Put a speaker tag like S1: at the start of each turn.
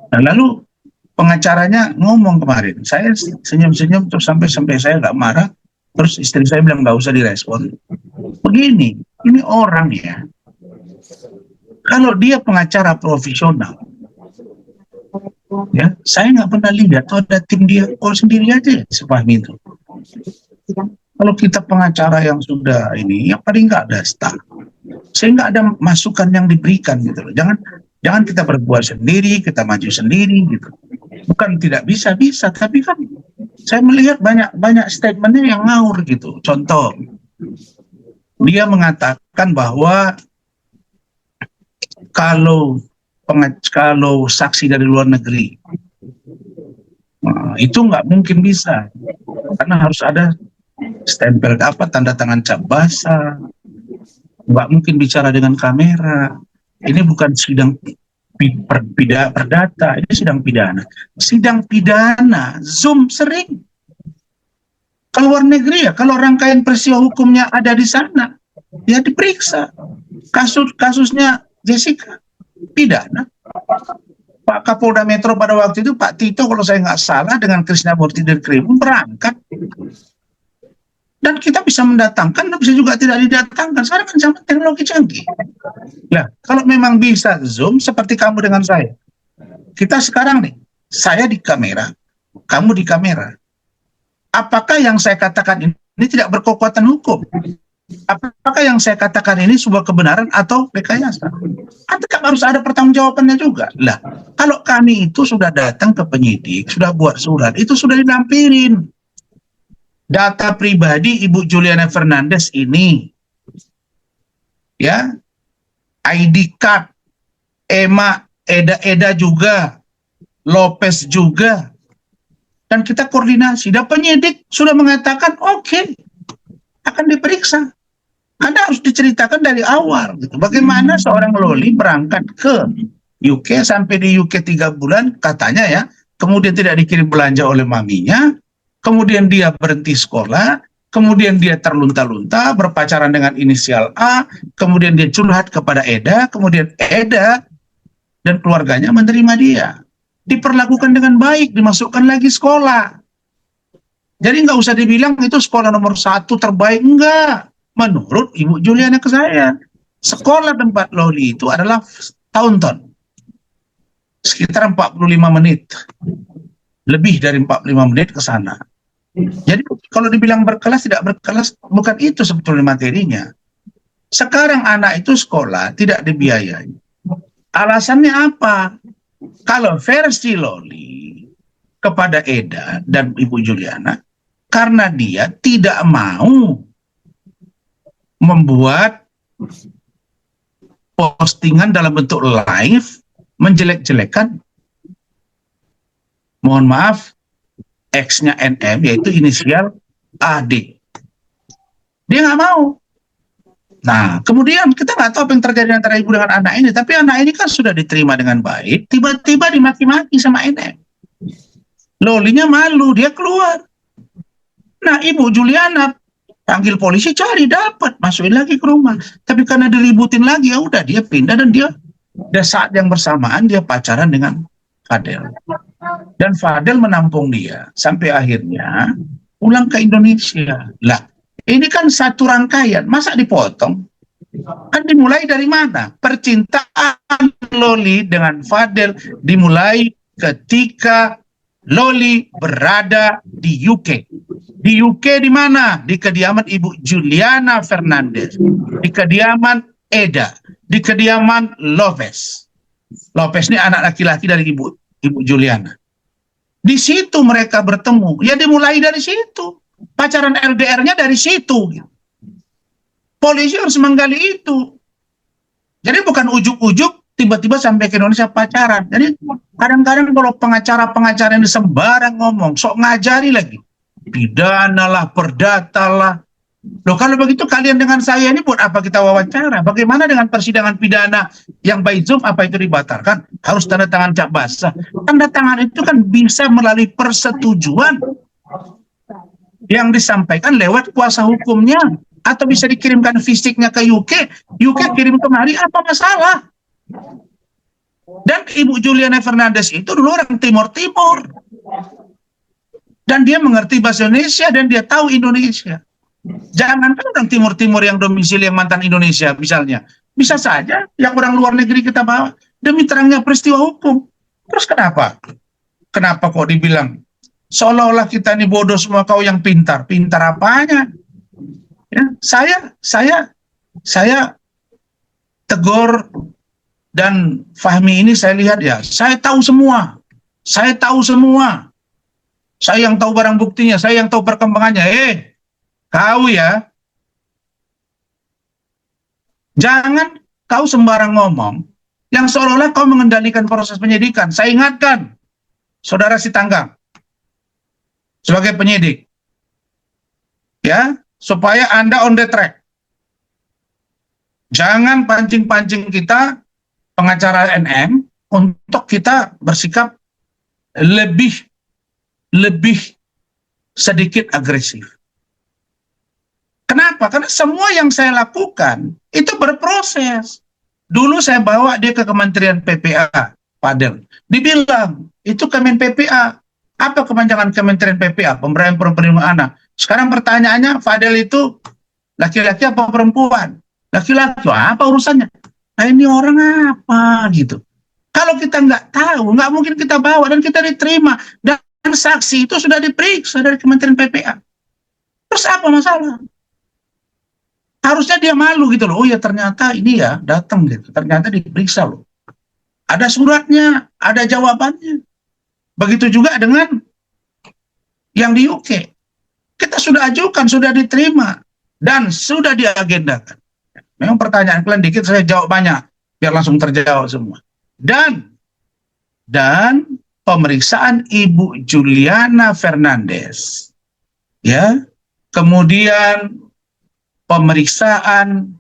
S1: Nah, lalu pengacaranya ngomong kemarin, saya senyum-senyum terus sampai saya nggak marah, terus istri saya bilang nggak usah direspon. Begini, ini orang ya, kalau dia pengacara profesional, ya saya nggak pernah lihat tuh ada tim dia call sendiri aja sepahami itu. Kalau kita pengacara yang sudah ini, yang paling nggak ada staff, sehingga ada masukan yang diberikan gitu loh. Jangan kita berbuat sendiri, kita maju sendiri gitu. Bukan tidak bisa, tapi kan saya melihat banyak statementnya yang ngawur gitu. Contoh, dia mengatakan bahwa kalau saksi dari luar negeri, itu nggak mungkin bisa, karena harus ada stempel tanda tangan cap basah, nggak mungkin bicara dengan kamera. Ini bukan sidang perdata, ini sidang pidana. Sidang pidana Zoom sering. Kalau luar negeri ya, kalau rangkaian peristiwa hukumnya ada di sana, ya diperiksa. Kasusnya Jessica pidana. Pak Kapolda Metro pada waktu itu, Pak Tito kalau saya nggak salah, dengan Krisnamurti dari Krim berangkat. Dan kita bisa mendatangkan, bisa juga tidak didatangkan. Sekarang kan zaman teknologi canggih. Nah, kalau memang bisa Zoom seperti kamu dengan saya. Kita sekarang nih, saya di kamera, kamu di kamera. Apakah yang saya katakan ini tidak berkekuatan hukum? Apakah yang saya katakan ini sebuah kebenaran atau rekayasa? Tetap harus ada pertanggungjawabannya juga. Lah, kalau kami itu sudah datang ke penyidik, sudah buat surat, itu sudah dilampirin. Data pribadi Ibu Juliana Fernandes ini, ya, ID card, Emma, Eda juga, Lopez juga, dan kita koordinasi. Dan penyidik sudah mengatakan oke, akan diperiksa. Anda harus diceritakan dari awal gitu. Bagaimana seorang Loli berangkat ke UK, sampai di UK 3 bulan katanya ya, kemudian tidak dikirim belanja oleh maminya, kemudian dia berhenti sekolah, kemudian dia terlunta-lunta berpacaran dengan inisial A, kemudian dia curhat kepada Eda, kemudian Eda dan keluarganya menerima dia, diperlakukan dengan baik, dimasukkan lagi sekolah. Jadi nggak usah dibilang itu sekolah nomor 1 terbaik, enggak. Menurut Ibu Juliana ke saya, sekolah tempat Loli itu adalah Taunton, sekitar 45 menit, lebih dari 45 menit ke sana. Jadi kalau dibilang berkelas, tidak berkelas, bukan itu sebetulnya materinya. Sekarang anak itu sekolah tidak dibiayai. Alasannya apa? Kalau versi Loli kepada Eda dan Ibu Juliana, karena dia tidak mau membuat postingan dalam bentuk live menjelek-jelekan, mohon maaf, X-nya NM, yaitu inisial AD. Dia nggak mau. Nah, kemudian kita nggak tahu apa yang terjadi antara ibu dengan anak ini, tapi anak ini kan sudah diterima dengan baik, tiba-tiba dimaki-maki sama NM. Lolinya malu, dia keluar. Nah, Ibu Juliana panggil polisi, cari, dapat, masukin lagi ke rumah. Tapi karena diributin lagi, ya udah dia pindah, dan dia saat yang bersamaan dia pacaran dengan Fadel. Dan Fadel menampung dia sampai akhirnya pulang ke Indonesia. Lah, ini kan satu rangkaian, masa dipotong? Kan dimulai dari mana? Percintaan Loli dengan Fadel dimulai ketika Loli berada di UK. Di UK di mana? Di kediaman Ibu Juliana Fernandes, di kediaman Eda, di kediaman Lopez. Lopez ini anak laki-laki dari Ibu Juliana. Di situ mereka bertemu. Ya dimulai dari situ. Pacaran LDR-nya dari situ. Polisi harus menggali itu. Jadi bukan ujuk-ujuk tiba-tiba sampai ke Indonesia pacaran. Jadi kadang-kadang kalau pengacara-pengacara yang sembarang ngomong, sok ngajari lagi. Pidana lah, perdata lah. Loh, kalau begitu kalian dengan saya ini buat apa kita wawancara? Bagaimana dengan persidangan pidana yang by Zoom, apa itu dibatalkan? Harus tanda tangan cap basah. Tanda tangan itu kan bisa melalui persetujuan yang disampaikan lewat kuasa hukumnya, atau bisa dikirimkan fisiknya ke UK, UK kirim kemari, apa masalah? Dan Ibu Juliana Fernandes itu dulu orang Timur Timur. Dan dia mengerti bahasa Indonesia dan dia tahu Indonesia. Jangankan orang Timur Timur yang domisili yang mantan Indonesia misalnya. Bisa saja yang orang luar negeri kita bawa demi terangnya peristiwa hukum. Terus kenapa? Kenapa kok dibilang seolah-olah kita ini bodoh semua, kau yang pintar? Pintar apanya? Ya, saya tegur dan Fahmi ini saya lihat ya, saya tahu semua. Saya tahu semua. Saya yang tahu barang buktinya, saya yang tahu perkembangannya. Kau ya, jangan kau sembarang ngomong yang seolah-olah kau mengendalikan proses penyidikan. Saya ingatkan, Saudara Sitanggang, sebagai penyidik, ya, supaya Anda on the track. Jangan pancing-pancing kita, pengacara NM, untuk kita bersikap lebih sedikit agresif. Kenapa? Karena semua yang saya lakukan itu berproses. Dulu saya bawa dia ke Kementerian PPA, Fadel. Dibilang, itu Kemen PPA. Apa kepanjangan Kementerian PPA? Pemberdayaan Perempuan Anak. Sekarang pertanyaannya, Fadel itu laki-laki apa perempuan? Laki-laki, apa urusannya? Nah ini orang apa gitu. Kalau kita nggak tahu, nggak mungkin kita bawa dan kita diterima. Dan saksi itu sudah diperiksa dari Kementerian PPA. Terus apa masalah? Harusnya dia malu gitu loh. Oh ya ternyata ini ya datang gitu. Ternyata diperiksa loh. Ada suratnya, ada jawabannya. Begitu juga dengan yang di UK. Kita sudah ajukan, sudah diterima. Dan sudah diagendakan. Memang pertanyaan kalian dikit, saya jawab banyak. Biar langsung terjawab semua. Dan pemeriksaan Ibu Juliana Fernandes. Ya. Kemudian pemeriksaan